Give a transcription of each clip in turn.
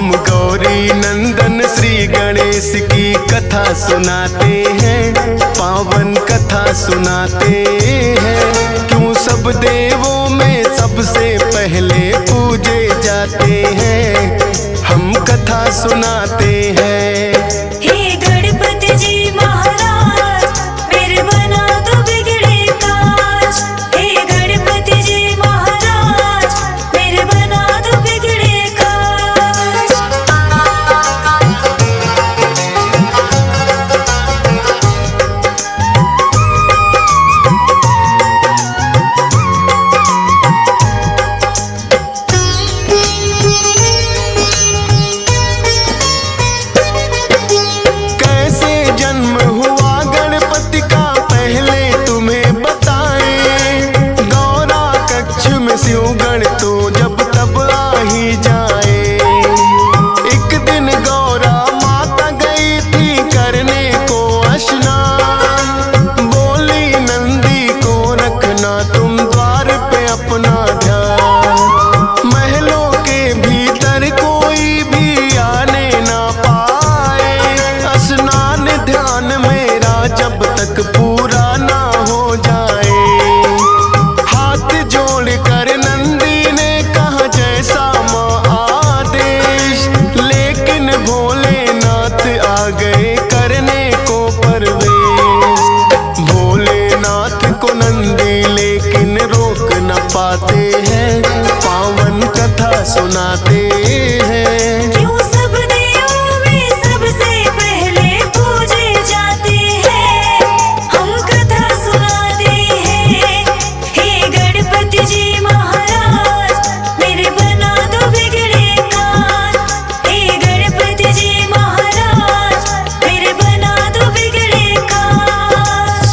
हम गौरी नंदन श्री गणेश की कथा सुनाते हैं, पावन कथा सुनाते हैं। क्यों सब देवों में सबसे पहले पूजे जाते हैं, हम कथा सुनाते हैं। हे गणपति जी महाराज, मेरे बना दो बिगड़े काज। हे गणपति जी महाराज, मेरे बना दो बिगड़े काज। कैसे जन्म हुआ गणपति का पहले तुम्हें बताएं, गौरा कक्ष में शिव गण तो जब तब आ ही जाए। एक दिन गौरा माता गई थी करने को स्नान, बोली नंदी को रखना तुम द्वार पे अपना ध्यान। महलों के भीतर कोई भी आने ना पाए, स्नान ध्यान मेरा जब तक पूरा ना हो जाए। हाथ जोड़ कर नंदी ने कहा जैसा माँ आदेश, लेकिन भोलेनाथ आ गए करने को परवेश। भोलेनाथ को नंदी लेकिन रोक न पाते हैं, पावन कथा सुनाते हैं। क्यों सब देवों में सबसे पहले पूजे जाते हैं, हम कथा सुनाते हैं। हे गणपति जी महाराज, मेरे बना दो बिगड़े काज। हे गणपति जी महाराज, मेरे बना दो बिगड़े काज।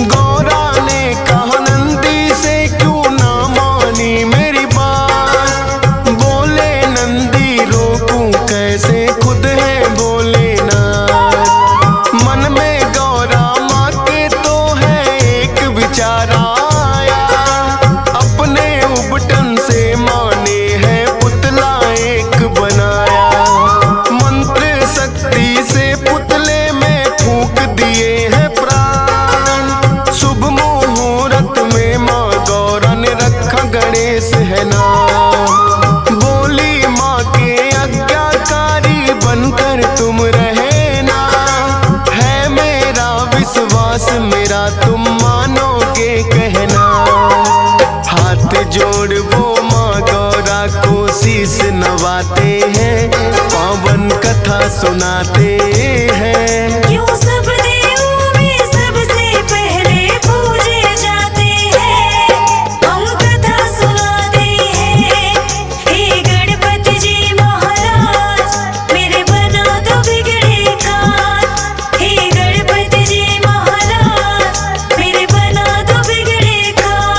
गौरा ने कहा नंदी से क्यों ना मानी मेरी बात, बोले नंदी रोकूं कैसे खुद है भोलेनाथ। मन में गौरा माँ के तो है एक विचार आया, अपने उबटन से माने है पुतला एक बनाया। मंत्र शक्ति से पुतले में फूंक दिए हैं प्राण, शुभ मुहूर्त में माँ गौरा ने रखा गणेश है नाम। बोली माँ के आज्ञाकारी बनकर तुम रहना, है मेरा विश्वास मेरा तुम मानोगे कहना। हाथ जोड़ वो माँ गौरा को शीश नवाते हैं, पावन कथा सुनाते हैं। क्यों सब देवों में सबसे पहले पूजे जाते हैं, हम कथा सुनाते हैं। हे गणपति जी महाराज, मेरे बना दो बिगड़े काज। हे गणपति जी महाराज, मेरे बना दो बिगड़े काज।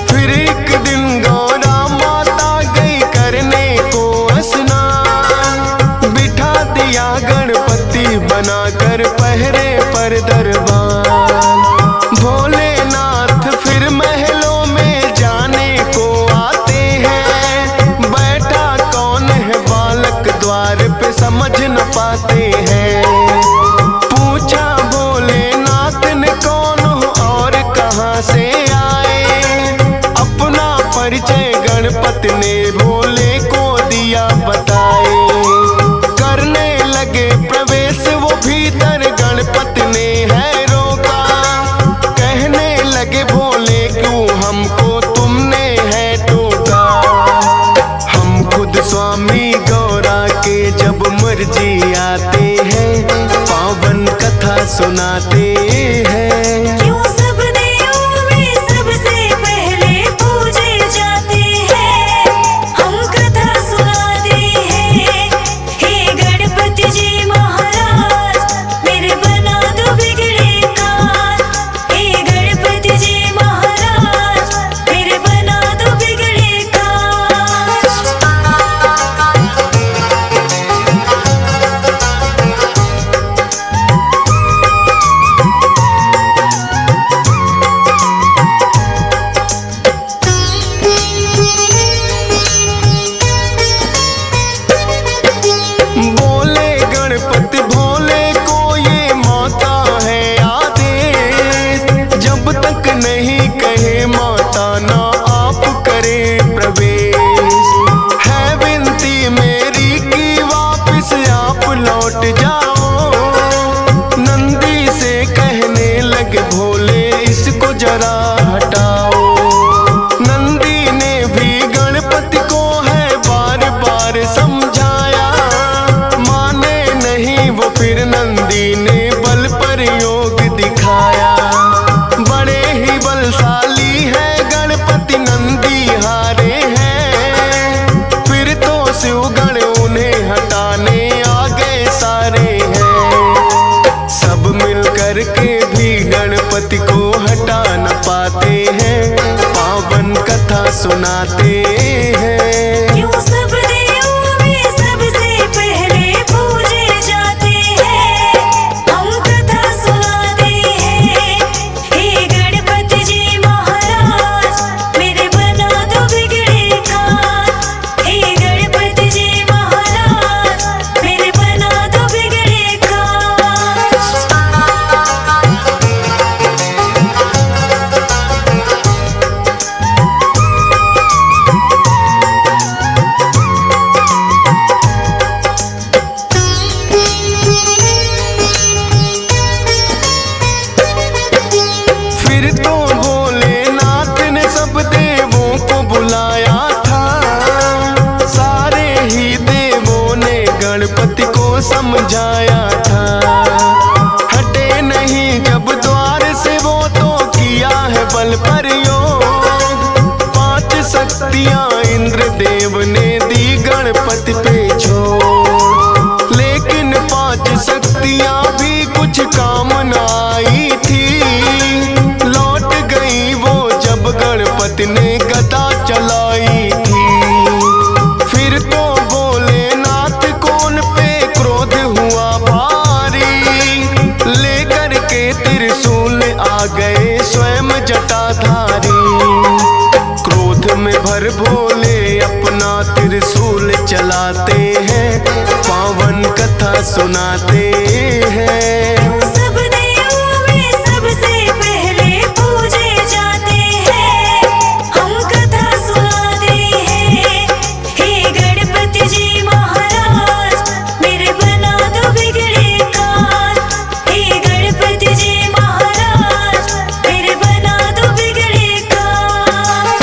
फिर एक दिन गौरा माता गई करने को स्नान, बिठा दिया गणपति बनाकर पहरे पर दरबार। भोलेनाथ फिर महलों में जाने को आते हैं, बैठा कौन है बालक द्वार पे समझ न पाते हैं। पूछा भोलेनाथ ने कौन हो और कहाँ से आए, अपना परिचय गणपति ने भोले को दिया बताए। करने लगे प्रवेश वो भीतर, गणपति ने है रोका, कहने लगे भोले क्यों हमको तुमने है टोका। हम खुद स्वामी गौरा के जब मर्जी आते हैं, पावन कथा सुनाते हैं। क्यों सब देवों नहीं कहे माता ना आप करें प्रवेश। है विनती मेरी कि वापस आप लौट जाओ। नंदी से कहने लगे भोले इसको जरा हटाओ। नंदी ने भी गणपति को है बार बार समझाया, माने नहीं वो फिर नंदी ने बल प्रयोग दिखाया। बड़े ही बलशाली है गणपति नंदी हारे हैं, फिर तो शिवगण उन्हें हटाने आ गए सारे हैं। सब मिल कर के भी गणपति को हटा न पाते हैं, पावन कथा सुनाते हैं। यूं सब देवों में सबसे पहले पूजे जाते हैं, हम कथा सुनाते हैं। हे गणपति जी महाराज मेरे बना दो बिगड़े काज। हे गणपति जी महाराज मेरे बना दो बिगड़े काज। फिर तो भोलेनाथ ने सब देवों को बुलाया था। सारे ही देवों ने गणपति को समझाया था। हटे नहीं जब द्वार से वो तो किया है बल प्रयोग। 5 शक्तियां इंद्रदेव ने दी गणपति पे छोड़, लेकिन 5 शक्तियां भी कुछ काम न आई थी। लौट गई वो जब गणपति ने गदा चलाई थी। फिर तो भोलेनाथ को उन पे क्रोध हुआ भारी, लेकर के त्रिशूल आ गए स्वयं जटाधारी। क्रोध में भर भोले अपना त्रिशूल चलाते हैं, पावन कथा सुनाते हैं। यूं सब देवों में सबसे पहले पूजे जाते हैं, हम कथा सुनाते हैं। हे गणपति जी महाराज मेरे बना दो बिगड़े काज। हे गणपति जी महाराज मेरे बना दो बिगड़े काज।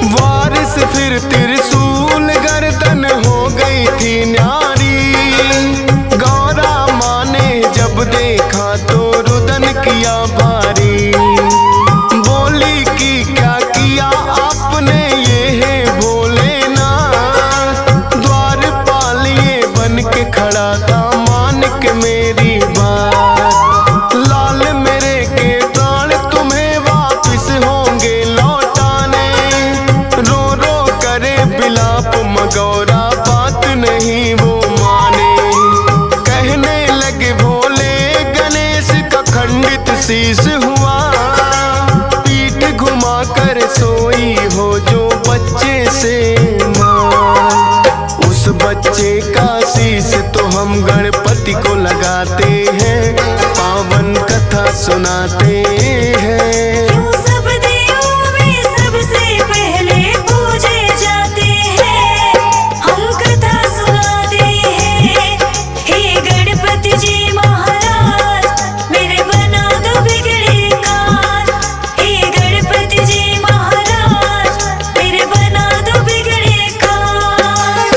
वारिस फिर त्रिशूल गर्दन हो गई थी न्यारी। गौरा माँ ने जब देखा तो रुदन किया भारी। बोली कि क्या किया आपने ये है भोलेनाथ। द्वारपाल ये बन के खड़ा था मान के मेरी बात। लाल मेरे के प्राण तुम्हें वापिस होंगे लौटाने। रो रो करे बिलाप मगौरा बात नहीं वो माने। कहने लगे भोले गणेश का खंडित शीश हुआ। पीठ घुमा कर सोई हो जो बच्चे से माँ, उस बच्चे का शीश तो हम गणपति को लगाते हैं, पावन कथा सुनाते हैं। यूं सब देवों में सबसे पहले पूजे जाते हैं, हम कथा सुनाते हैं। हे गणपति जी महाराज मेरे बना दो बिगड़े काज। हे गणपति जी महाराज मेरे बना दो बिगड़े काज।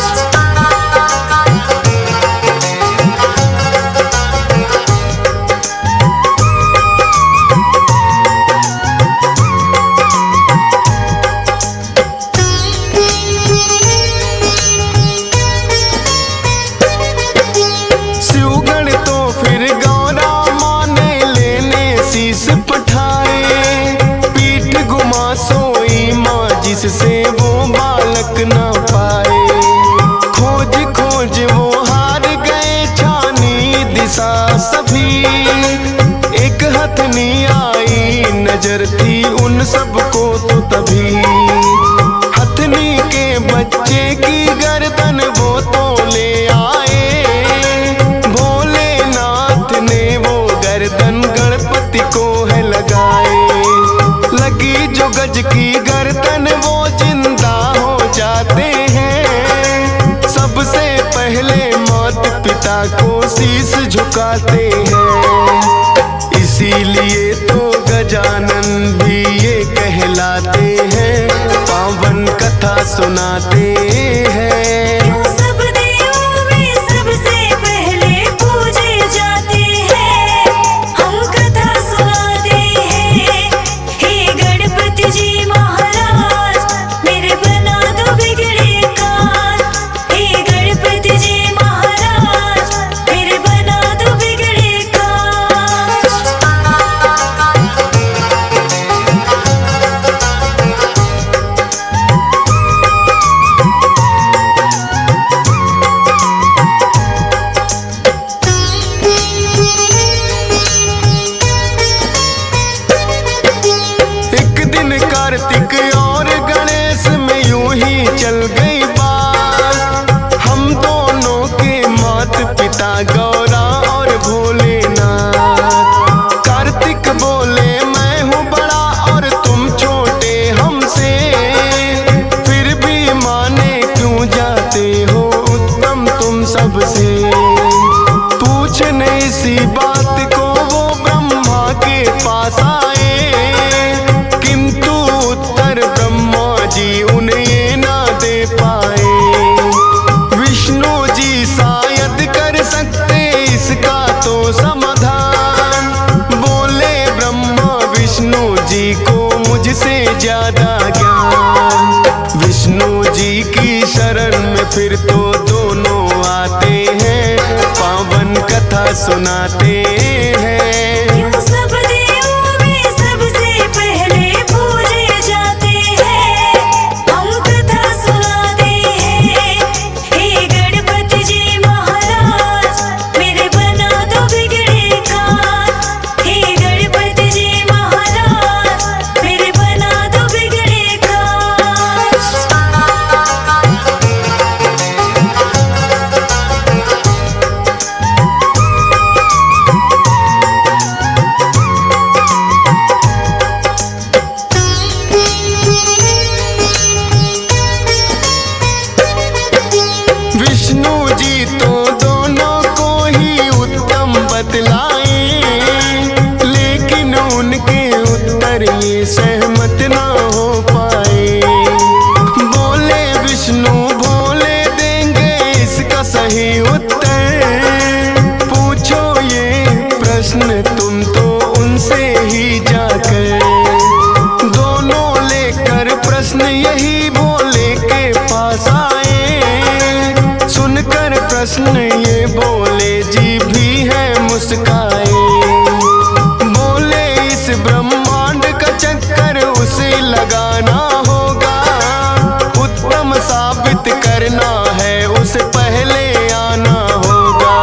हथनी आई नजर थी उन सबको तो तभी हथनी के बच्चे की गर्दन वो तो ले आए। भोलेनाथ ने वो गर्दन गणपति को है लगाए। लगी जो गज की गर्दन वो जिंदा हो जाते हैं। सबसे पहले माता पिता को शीश झुकाते हैं। इसीलिए तो गजानन भी ये कहलाते हैं, पावन कथा सुनाते हैं। क्यों सब देवों में सबसे पहले पूजे जाते हैं, हम कथा सुनाते हैं। हे गणपति जी महाराज मेरे बना दो बिगड़े काज। हे गणपति जी महाराज मेरे बना दो बिगड़े काज। एक दिन कार्तिक और गणेश में यूं ही चल गई बात। हम दोनों के माता पिता गौरा और भोलेनाथ। कार्तिक बोले मैं हूँ बड़ा और तुम छोटे हमसे, फिर भी माने क्यों जाते हो उत्तम तुम सबसे। पूछने इसी बात को वो ब्रह्मा के पास आए, किंतु उत्तर ब्रह्मा जी उन्हें ये ना दे पाए। विष्णु जी शायद कर सकते इसका तो समाधान। बोले ब्रह्मा विष्णु जी को मुझसे ज्यादा ज्ञान। विष्णु जी की शरण में फिर तो दोनों आते हैं, पावन कथा सुनाते हैं। क्यों सब देवों में सबसे पहले पूजे जाते हैं, हम कथा सुनाते हैं। हे गणपति जी महाराज मेरे बना दो बिगड़े काज। हे गणपति जी महाराज मेरे बना दो बिगड़े काज। विष्णु जी तो दोनों को ही उत्तम बतलाए, लेकिन उनके उत्तर ये सहमत ना हो पाए। बोले विष्णु भोले देंगे इसका सही उत्तर। पूछो ये प्रश्न तुम तो उनसे ही जाकर। दोनों लेकर प्रश्न यही भोले के पास आए। सुनकर प्रश्न ये बोले जी भी है मुस्काए। बोले इस ब्रह्मांड का चक्कर उसे लगाना होगा, उत्तम साबित करना है उसे पहले आना होगा।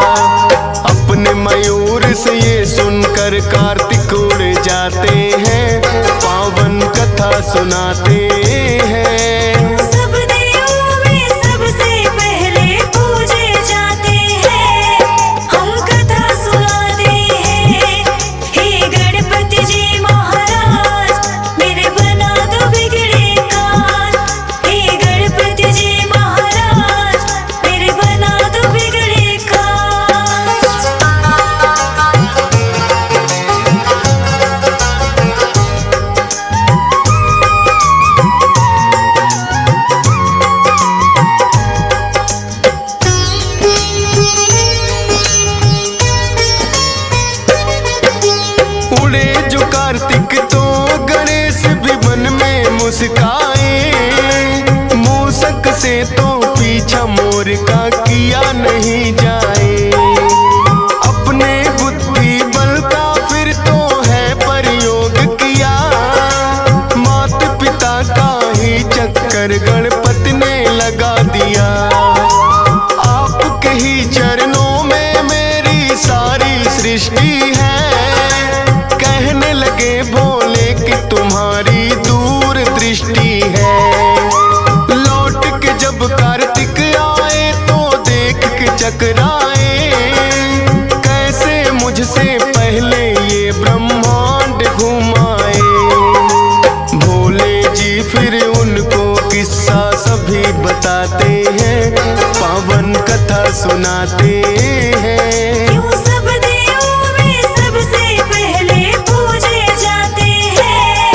अपने मयूर से ये सुनकर कार्तिक उड़ जाते हैं, पावन कथा सुनाते हैं। सब देवों में सबसे पहले पूजे जाते हैं, हम कथा सुनाते हैं। हे गणपति जी महाराज मेरे बना दो बिगड़े काज। हे गणपति जी महाराज मेरे बना दो बिगड़े काज। उड़े जो कार्तिक तो गणेश भी मन में मुस्काए। मूसक से तो पीछा मोर का किया नहीं जाए। अपने बुद्धि बल का फिर तो है प्रयोग किया। माता पिता का ही चक्कर गणपति ने लगा दिया। आपके ही चरणों में मेरी सारी सृष्टि है। सुनाते हैं। क्यों सब देवों में सबसे पहले पूजे जाते हैं,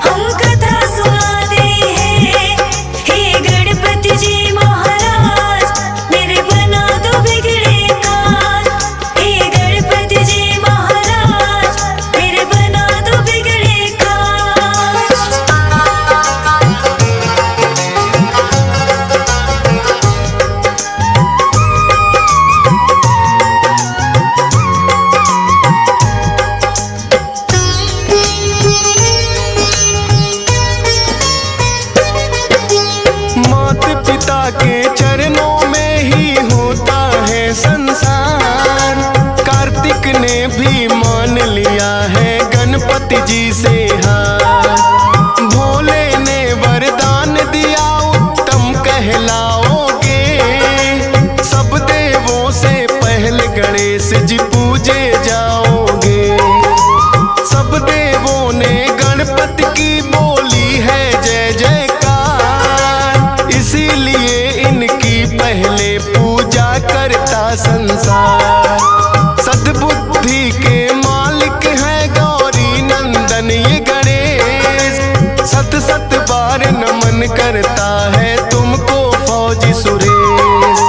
हम कथा सुनाते हैं। हे गणपति जी महाराज, मेरे बना दो बिगड़े काज। हे गणपति जी महाराज, मेरे बना दो बिगड़े काज। माता पिता के चरणों में ही होता है संसार। कार्तिक ने भी मान लिया है गणपति जी से हार। भोले ने वरदान दिया उत्तम कहलाओगे। सब देवों से पहले गणेश जी पूजे जाओगे। सब देवों ने गणपति की बोली है जय जयकार, इसीलिए इनकी पहले पूजा करता संसार। सद्बुद्धि के मालिक है गौरी नंदन ये गणेश। सत सत बार नमन करता है तुमको फौजी सुरेश।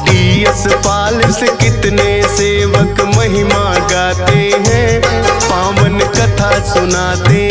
डीएस पाल से कितने सेवक महिमा गाते हैं, पावन कथा सुनाते